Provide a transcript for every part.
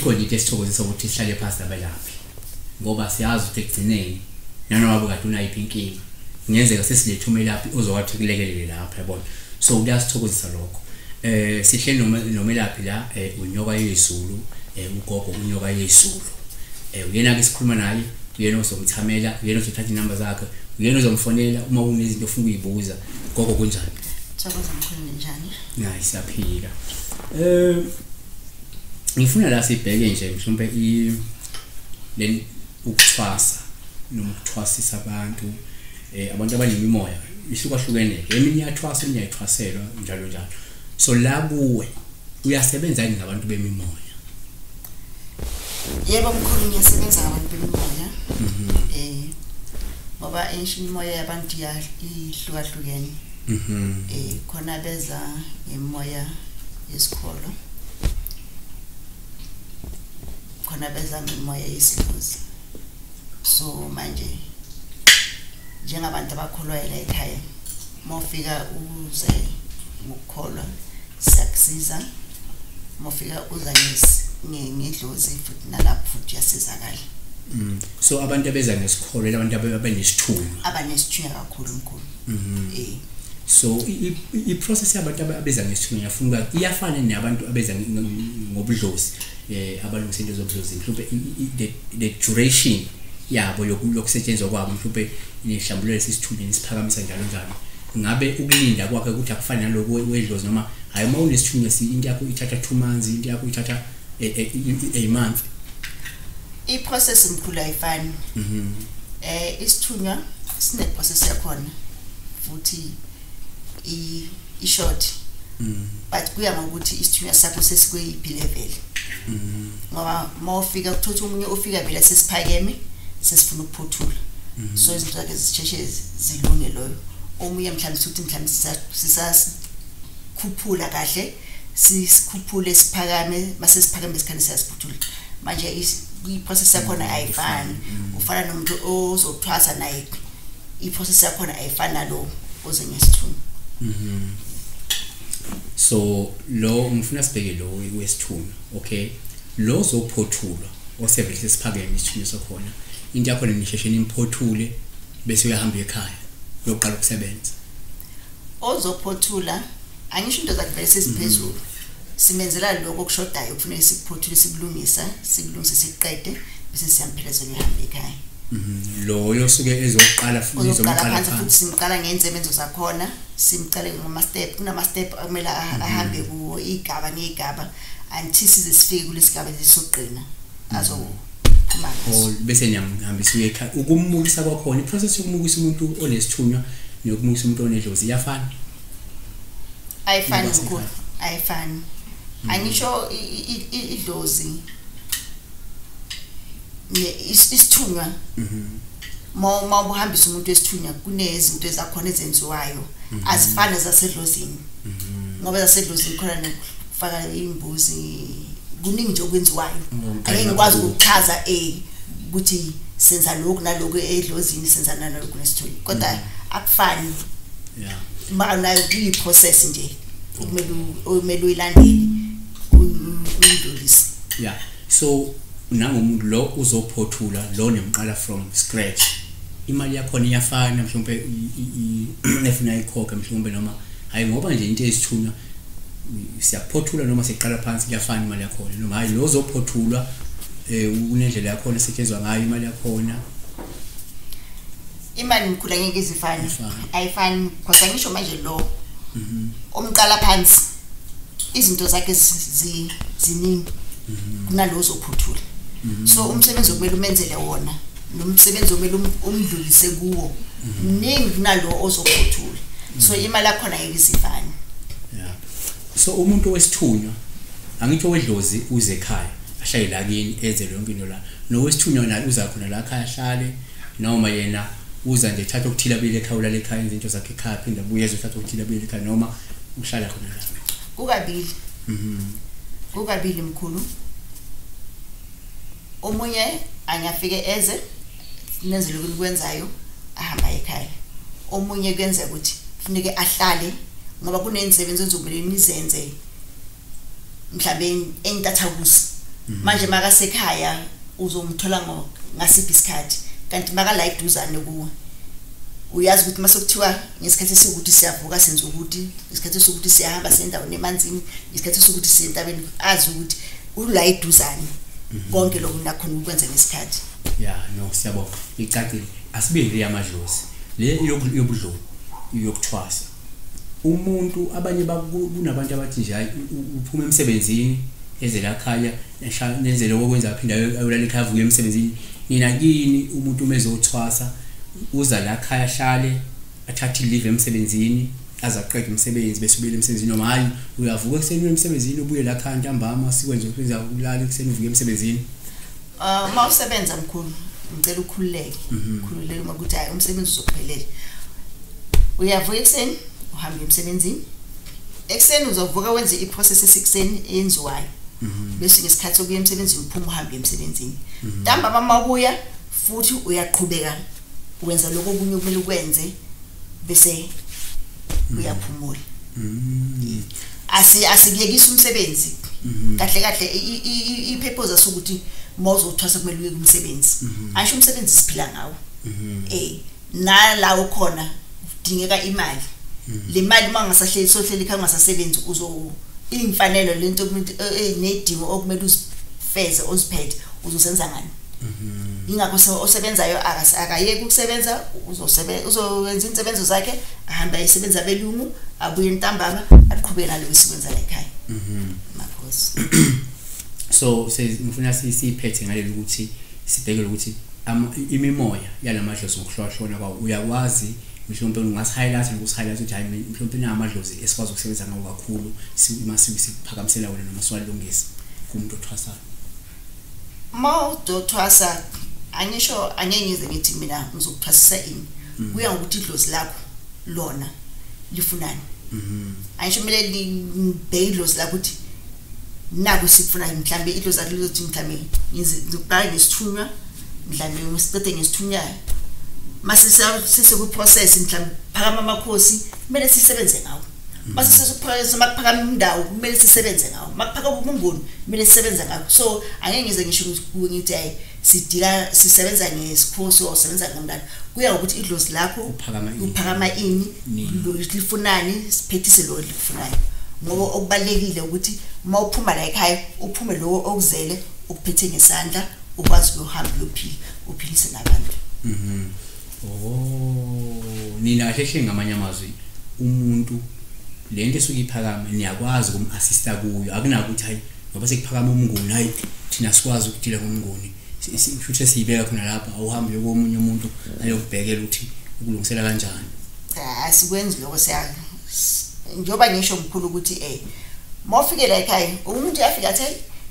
khona into esithokozisa ukuthi sihlale phansi nabelaphi ngoba siyazi ukuthi ekugcineni nanoma kade unayiphi inkinga ngenzeka sesilethe umelaphi ozokwathi ukulekelele lapha yabona so kuyasithokozisa lokho sihleli nomelaphi la uNyokayezulu ugogo uNyokayezulu uyena ke sikhuluma naye uyena ozomthamela uyena ozothatha inamba zakhe uyena ozomfonela uma kunezinto ofuna ukuyibuza gogo kunjani thokoza mkhulu njani hayi siyaphila ngifuna la sibheke nje mhlawumbe ukuthwasa nokuthwasisa abantu abantu abanemimoya ihlukahlukene eminye iyathwasa eminye ayithwaselwa njalo njalo so la kuwe uyasebenza yini ngabantu bemimoya yebo mkhulu ngiyasebenza ngabantu bemimoya ngoba imimoya yabantu ihlukahlukene khona beza ngemoya yesikolo khona beza ngemoya yesilozi so manje njengabantu abakholwa la ekhaya mofika uze ngokukholwa siyakusiza mofika uza ngedlozi futhi nalapho futhi yasizakala so abantu abeza ngesikolo abantu abanesithunywa abanesithunywa kakhulu mkhulu so i-process yabantu abeza ngesithunywa yafuna iyafana nabantu abeza ngobudlozi abalungisa into zobudlozi mhlawumbe the duration yabo yokusetshenziswa kwabo mhlawumbe nihlambulele sisithunywa nisiphakamisa njalo njalo ngabe ukulinda kwakhe ukuthi akufani naloko wedlozi noma hayi uma unesithunywa into yakho ithatha 2 months into yakho ithatha a month i-process mkhulu ayifani isithunywa sine process yakhona futhi i-short but kuya ngokuthi isithunywa sakho sesikwe-iphi level ngoba mawufika ukuthothi umunye ufika vele sesiphakeme sesifuna ukuphothula so izinto zakhe zisheshe zilunge loyo omunye mhlawumbe futhi mhlawumbe sisasikhuphula kahle sikhuphule siphakame mase siphakame sikhane siyasiphothula manje i-process yakhona ayifani ufana nomuntu ozothwasa naye i-process yakhona ayifani nalo oze ngesithunywa so lo ngifuna sibheke lo wesithunywa okay lo zophothulwa osevele sesiphakeme isithunywa sokhona into yakho nisheshe nimphothule bese uyahamba ekhaya uyoqala ukusebenza ozophothula angisho into zakuvele sesiphezulu simenzela lokho kushodayo kufanele sikuphothule sikulungisa siqede bese siyamphelezela uyahamba ekhaya lo yosuke ezoqala futhi uzoqala futhi simqala ngenzebenzo zakhona simqale ngama step kunama step akumele ahambe kuwo igaba ngegaba until size sifike kulesigaba lesoqina azo bese niyamhambisa ekhaya ukumukisa kwakhona iprocess yokumukisa umuntu onesithunywa nokumukisa umuntu onedlozi iyafana ayifani mkhulu ayifani angisho idlozi isithunywa ma ubuhambisa umuntu wesithunywa kunezinto ezakhona ezenziwayo azifana zasedlozini ngoba zasedlozini khona nokufaka imbuzi kuningi nje okwenziwayo angeke ngikwazi ukuchaza ukuthi senza lokhu nalokho edlozini senza nalokho nesithunywa kodwa akufani ma nayo kuyi-process nje kumele uyilandele uyidlulise so nangomuntu lo uzophothula lo nemqala from scratch imali yakhona iyafana mhlawumbe nefuna ikhokhe mhlawumbe noma hayi ngoba nje into ezithunywa siyaphothula noma siqala phansi kuyafana imali yakhona noma hayi lo uzophothulwa unendlela yakhona esetshenzwa ngayo imali yakhona imali mkhulu ngeke izifane ayifani because ngisho manje lo omqala phansi izinto zakhe ziningi kunalo uzophothula so umsebenzi okumele umenzele wona nomsebenzi okumele umdlulise kuwo mningi kunalo ozophothula so imali yakhona ngeke izifane so umuntu wesithunywa angitho wedlozi uze ekhaya ahlale la kini enze yonke into la nowesithunywa naye uza khona la ekhaya ahlale noma yena uza nje thatha ukuthila bile ekhaya ulale ekhaya izinto zakhe ekhaya phinda buye ezothatha ukuthila bile ekhaya noma uhlala khona la kukabili kukabili mkhulu omunye angafike eze nenzele ukwenzayo ahamba ekhaya omunye kwenza ukuthi kufuneke ahlale ngoba kunensebenzo ezokumele nizenze mhlawumbe entathakusi manje makasekhaya uzomthola ngasiphi isikhathi kanti makala iduzane kuwe uyazi ukuthi masokuthiwa ngesikhathi sokuthi siyavuka senza ukuthi isikhathi sokuthi siyahamba sendaweni emanzini isikhathi sokuthi siyentabeni azi ukuthi ula iduzane konke lokho nakhona ukwenza ngesikhathi no siyabonga icacile asibili yamadlozi le yobudlolo yokuthwasa umuntu abanye kunabantu abathi nje uphuma emsebenzini ezela ekhaya nenzele okwenza aphinda ayolala ekhaya avuke emsebenzini nina kini umuntu umezothwasa uza la ekhaya hlale athathe leave emsebenzini azaqeda umsebenzi bese ubuyela emsebenzini noma hayi uyavuka ekseni emsebenzini ubuye la ekhaya ntambama sikwenze ukwenza ukulala ekseni uvuke emsebenzini mawusebenza mkhulu ngicela ukhululeke khululeke ukuthi hayi umsebenzi uzophelela uyavuka ekseni uhambe emsebenzini ekseni uzovuka wenze iprocess esikuseni eyenziwayo bese ngesikhathi sokuya emsebenzini uphuma uhambe emsebenzini ntambama mabuya futhi uyaqhubeka wenza lokho okunye okumele ukwenze bese uyaphumula asiyekisa umsebenzi kahle ipurpose asokuthi mawuzothwasa kumele uye kumsebenzi asho umsebenzi siphila ngawo nalawo khona udingeka imali le mali mangasahleli sohleli ekhaya ngasasebenzi imfanelo lento nedingo okumele uzifeze uziphethe uzosenza ngani ingakho osebenzayo akayeke ukusebenza uzowenza insebenzo zakhe ahamba isebenza belungu abuye ntambama aqhubeke nalo isebenza la ekhaya makhosi so ngifuna siphethe ngalelo ukuthi sibhekele ukuthi imimoya yalamadlozi ngokuhlohlona kwawo uyakwazi mhlawumbe ungasi-highlight nokusi-highlight ukuthi hayi mhlawumbe namadlozi esikwazi ukusebenza ngawo kakhulu siphakamisela wena noma siwalungisa kumuntu othwasayo mawudothwasa angisho angeke ngize ngithi mina ngizokuthwasisa ini kuya ngokuthi idlozi lakho lona lifunani angisho kumele libheke idlozi lakho ukuthi naku sikufuna mhlambe idlozi lakho lizothi mhlambe ngizoqala ngesithunywa mhlambe ngisicede ngesithunywa mase sekuprocess mhlambe phakama amakhosi kumele sisebenze ngawo mase sekuprocess makuphakama indawo kumele sisebenze ngawo makuphakama ubungoni kumele sisebenze ngawo so angeke ngize ngisho ukuthi hayi sisebenza ngesikhosi osebenza ngomndana kuya ukuthi idlozi lakho uphakama ini lifunani siphethise lo lifunani ngoba okubalekile ukuthi mawuphuma la ekhaya uphume lo okuzele ukuphethe ngesandla ukwazi ukuhamba uphilise nabantu nina kahle ngamanye amazwi umuntu lento esukiphakama niyakwazi ukum-assista kuyo akunakuthi hayi ngoba sekuphakama umnguni hayi thina sikwazi ukudila ngomnguni futhi siyibeka khona lapha awuhambe komunye umuntu ayokubhekela ukuthi ukulungisela kanjani asikwenzi lokho njoba ngisho mkhulu ukuthi mawufike la ekhaya umuntu uyafika athi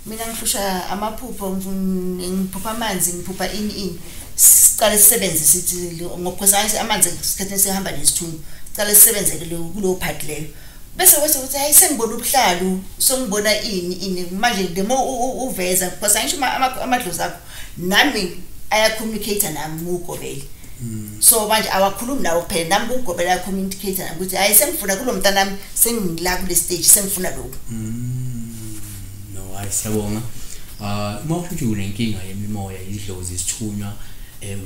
mina ngihlusha amaphupho ngiphupha amanzi ngiphupha ini siqale sisebenze sithi ngokuphosana amanzi isikhathi sihamba nesithunywa siqale sisebenze kulo part leyo bese ukuthi hayi sengibona ubuhlalu songibona ini manje demo uveza phosana ngisho amadlozi akho nami aya-communicate nami ngugobela so manje awakhulumi nawo kuphela nami ngugobela aya-communicate nami ukuthi hayi sengifuna kulo mntanami sengila kule stage sengifuna lokhu no hayi siyabonga uma ufuthi unenkinga yemimoya idlozi isithunywa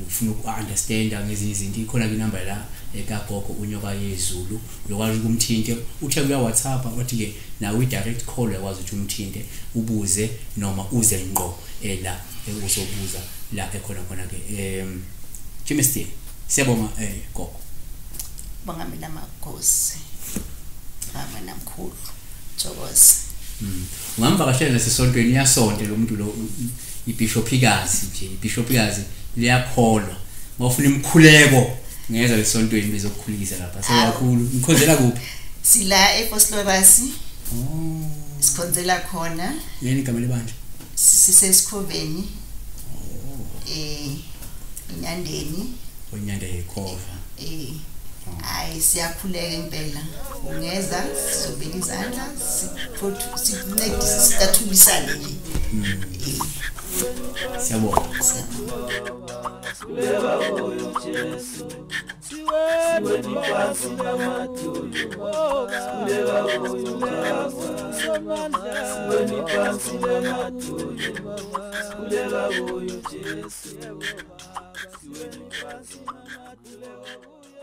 ufuna uku-understanda ngezinye izinto ikhona inamba la kagogo uNyokayezulu uyakwazi ukumthinte uthe kuya WhatsApp wathi-ke nawe i-direct call uyakwazi ukuthi umthinte ubuze noma uze ngqo la uzobuza la khona-ke Jimmy siyabonga gogo bonga mina makhosi ngama namkhulu thokoza ungamvakashela nasesontweni iyasonto lo muntu lo ibishopikazi nje ibishopikazi liyakholwa mawufuna imkhuleko ngeza lesontweni bezokukhulisa lapha sekakhulu mkhonzela kuphi sila ePostolorasi sikhonzela khona yini igama lebandla sisesikhobeni inyandeni onyanda yekhova hayi siyakhuleka impela ungeza sizobeka izandla sikuncedise sikathulisane nje siyabonga Beba oyo Jesu siweni phansi namadolo sikhuleka uyukaza siweni phansi namadolo sikhuleka uyu Jesu siweni phansi namadolo